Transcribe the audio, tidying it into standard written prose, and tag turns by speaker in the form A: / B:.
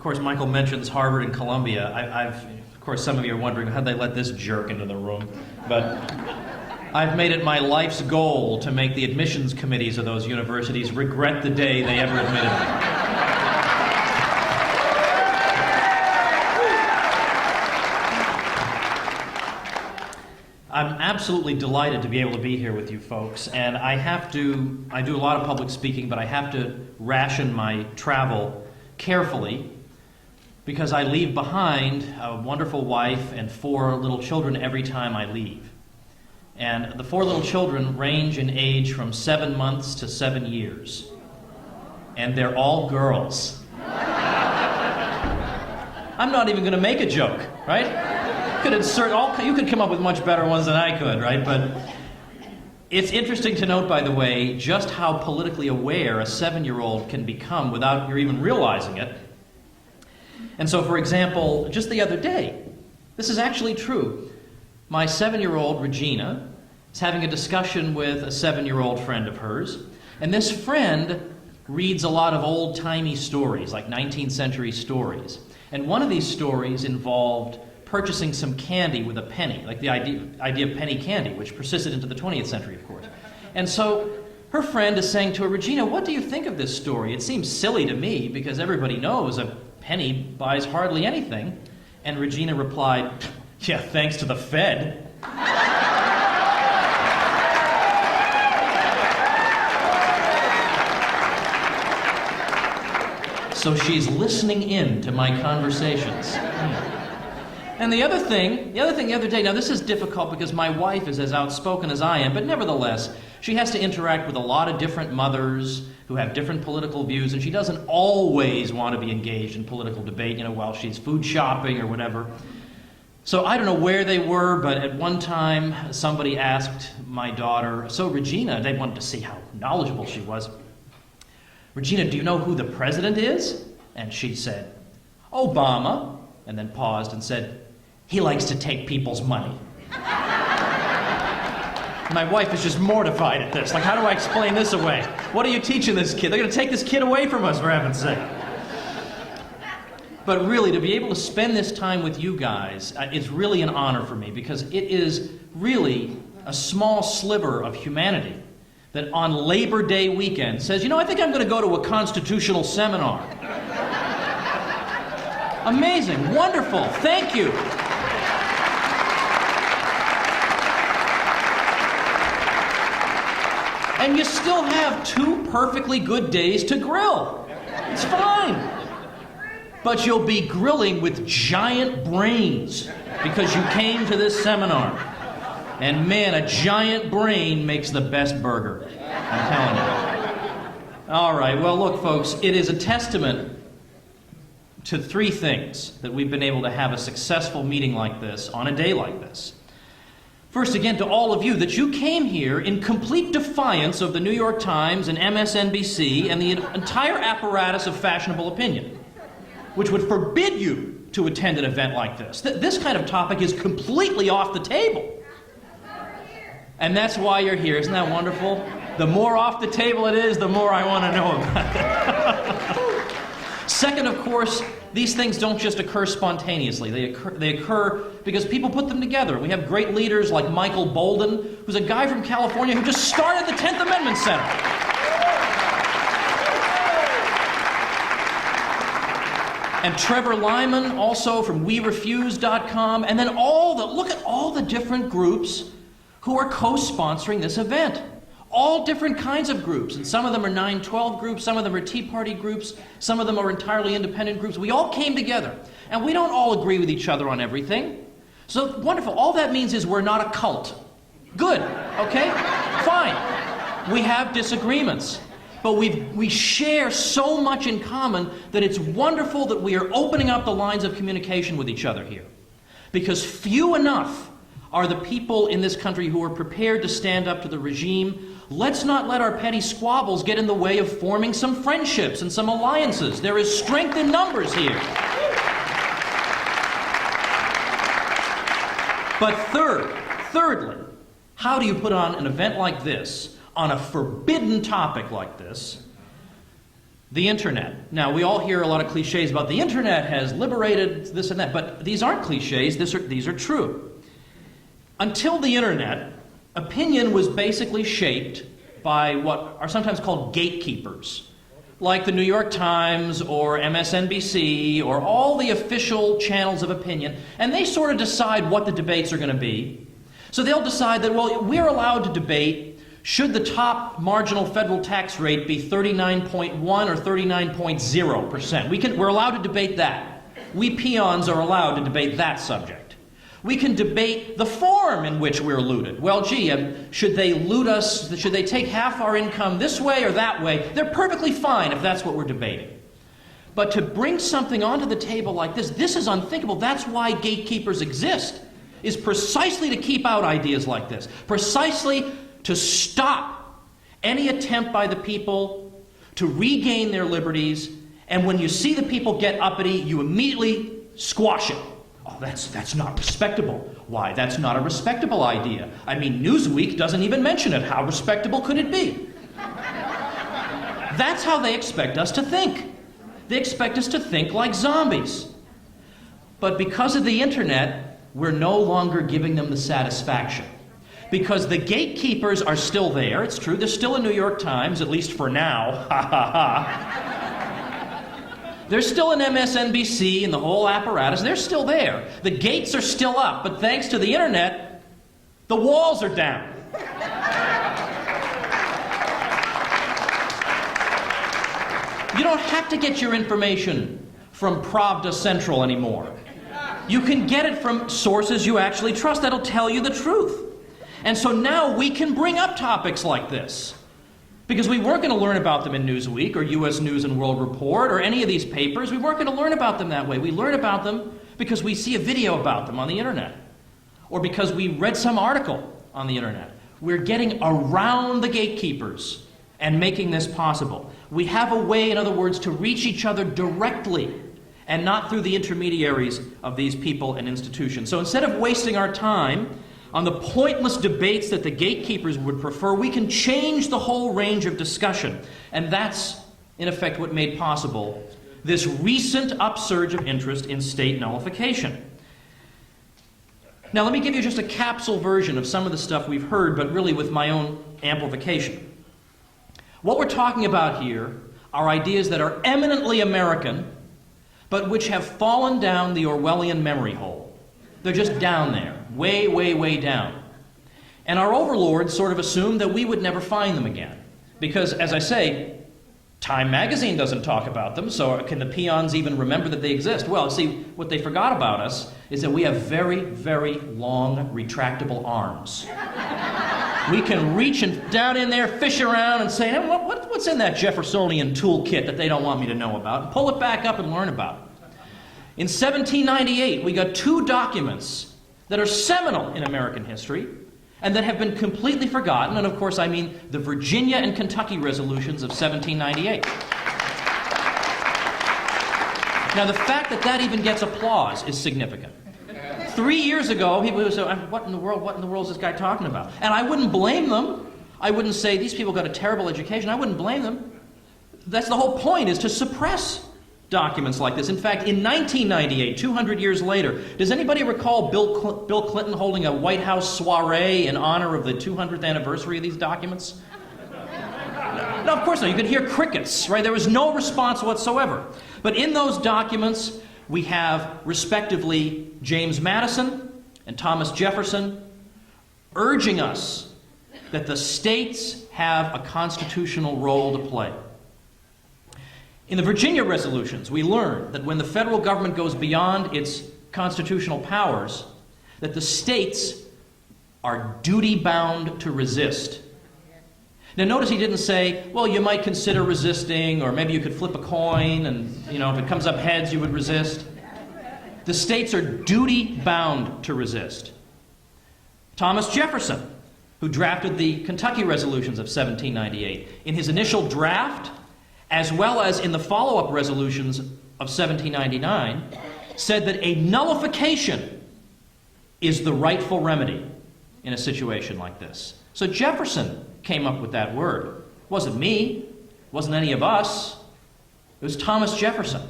A: course, Michael mentions Harvard and Columbia. Of course, some of you are wondering, how'd they let this jerk into the room? But I've made it my life's goal to make the admissions committees of those universities regret the day they ever admitted me. I'm absolutely delighted to be able to be here with you folks, and I do a lot of public speaking, but I have to ration my travel carefully because I leave behind a wonderful wife and 4 little children every time I leave. And the 4 little children range in age from 7 months to 7 years. And they're all girls. I'm not even going to make a joke, right? You could come up with much better ones than I could, right? But it's interesting to note, by the way, just how politically aware a 7-year-old can become without you even realizing it. And so, for example, just the other day, this is actually true. My 7-year-old, Regina, is having a discussion with a 7-year-old friend of hers, and this friend reads a lot of old-timey stories, like 19th century stories. And one of these stories involved purchasing some candy with a penny, like the idea of penny candy, which persisted into the 20th century, of course. And so her friend is saying to her, Regina, what do you think of this story? It seems silly to me, because everybody knows a penny buys hardly anything. And Regina replied, yeah, thanks to the Fed. So she's listening in to my conversations. And the other thing the other day, now this is difficult because my wife is as outspoken as I am, but nevertheless, she has to interact with a lot of different mothers who have different political views, and she doesn't always want to be engaged in political debate, while she's food shopping or whatever. So I don't know where they were, but at one time, somebody asked my daughter, so Regina, they wanted to see how knowledgeable she was. Regina, do you know who the president is? And she said, Obama, and then paused and said, he likes to take people's money. My wife is just mortified at this. Like, how do I explain this away? What are you teaching this kid? They're going to take this kid away from us, for heaven's sake. But really, to be able to spend this time with you guys is really an honor for me, because it is really a small sliver of humanity that on Labor Day weekend says, I think I'm going to go to a constitutional seminar. Amazing, wonderful, thank you. And you still have 2 perfectly good days to grill. It's fine. But you'll be grilling with giant brains because you came to this seminar. And man, a giant brain makes the best burger. I'm telling you. All right, well, look, folks, it is a testament to 3 things that we've been able to have a successful meeting like this on a day like this. First, again, to all of you, that you came here in complete defiance of the New York Times and MSNBC and the entire apparatus of fashionable opinion, which would forbid you to attend an event like this. This kind of topic is completely off the table. And that's why you're here. Isn't that wonderful? The more off the table it is, the more I want to know about it. Second, of course, these things don't just occur spontaneously. They occur because people put them together. We have great leaders like Michael Bolden, who's a guy from California who just started the 10th Amendment Center. And Trevor Lyman, also from WeRefuse.com, and then look at all the different groups who are co-sponsoring this event. All different kinds of groups, and some of them are 9/12 groups, some of them are Tea Party groups, some of them are entirely independent groups. We all came together, and we don't all agree with each other on everything. So, wonderful. All that means is we're not a cult. Good, okay? Fine. We have disagreements, but we share so much in common that it's wonderful that we are opening up the lines of communication with each other here. Because few enough are the people in this country who are prepared to stand up to the regime. Let's not let our petty squabbles get in the way of forming some friendships and some alliances. There is strength in numbers here. But thirdly, how do you put on an event like this, on a forbidden topic like this, The internet. Now, we all hear a lot of cliches about the internet has liberated this and that, but these aren't cliches, these are true. Until the internet, opinion was basically shaped by what are sometimes called gatekeepers, like the New York Times or MSNBC or all the official channels of opinion, and they sort of decide what the debates are going to be. So they'll decide that, well, we're allowed to debate should the top marginal federal tax rate be 39.1 or 39.0%. We're allowed to debate that. We peons are allowed to debate that subject. We can debate the form in which we're looted. Well, gee, should they loot us? Should they take half our income this way or that way? They're perfectly fine if that's what we're debating. But to bring something onto the table like this is unthinkable. That's why gatekeepers exist, is precisely to keep out ideas like this, precisely to stop any attempt by the people to regain their liberties, and when you see the people get uppity, you immediately squash it. Oh, that's not respectable. Why? That's not a respectable idea. I mean, Newsweek doesn't even mention it. How respectable could it be? That's how they expect us to think. They expect us to think like zombies. But because of the internet, we're no longer giving them the satisfaction. Because the gatekeepers are still there. It's true, they're still in New York Times, at least for now. Ha ha ha. They're still in MSNBC and the whole apparatus. They're still there. The gates are still up, but thanks to the internet, the walls are down. You don't have to get your information from Pravda Central anymore. You can get it from sources you actually trust that'll tell you the truth. And so now we can bring up topics like this. Because we weren't going to learn about them in Newsweek or U.S. News and World Report or any of these papers. We weren't going to learn about them that way. We learn about them because we see a video about them on the internet. Or because we read some article on the internet. We're getting around the gatekeepers and making this possible. We have a way, in other words, to reach each other directly and not through the intermediaries of these people and institutions. So instead of wasting our time on the pointless debates that the gatekeepers would prefer, we can change the whole range of discussion. And that's, in effect, what made possible this recent upsurge of interest in state nullification. Now, let me give you just a capsule version of some of the stuff we've heard, but really with my own amplification. What we're talking about here are ideas that are eminently American, but which have fallen down the Orwellian memory hole. They're just down there, way, way, way down. And our overlords sort of assumed that we would never find them again. Because, as I say, Time magazine doesn't talk about them, so can the peons even remember that they exist? Well, see, what they forgot about us is that we have very, very long, retractable arms. We can reach down in there, fish around, and say, hey, what's in that Jeffersonian toolkit that they don't want me to know about? And pull it back up and learn about it. In 1798, we got two documents that are seminal in American history and that have been completely forgotten, and of course I mean the Virginia and Kentucky resolutions of 1798. Now the fact that that even gets applause is significant. 3 years ago, people would say, what in the world is this guy talking about? And I wouldn't blame them. I wouldn't say these people got a terrible education. I wouldn't blame them. That's the whole point, is to suppress documents like this. In fact, in 1998, 200 years later, does anybody recall Bill Clinton holding a White House soiree in honor of the 200th anniversary of these documents? No, of course not. You could hear crickets, right? There was no response whatsoever. But in those documents, we have, respectively, James Madison and Thomas Jefferson urging us that the states have a constitutional role to play. In the Virginia resolutions, we learn that when the federal government goes beyond its constitutional powers, that the states are duty-bound to resist. Now notice he didn't say, well, you might consider resisting, or maybe you could flip a coin, and if it comes up heads, you would resist. The states are duty-bound to resist. Thomas Jefferson, who drafted the Kentucky resolutions of 1798, in his initial draft, as well as in the follow-up resolutions of 1799, said that a nullification is the rightful remedy in a situation like this. So Jefferson came up with that word. It wasn't me. It wasn't any of us. It was Thomas Jefferson.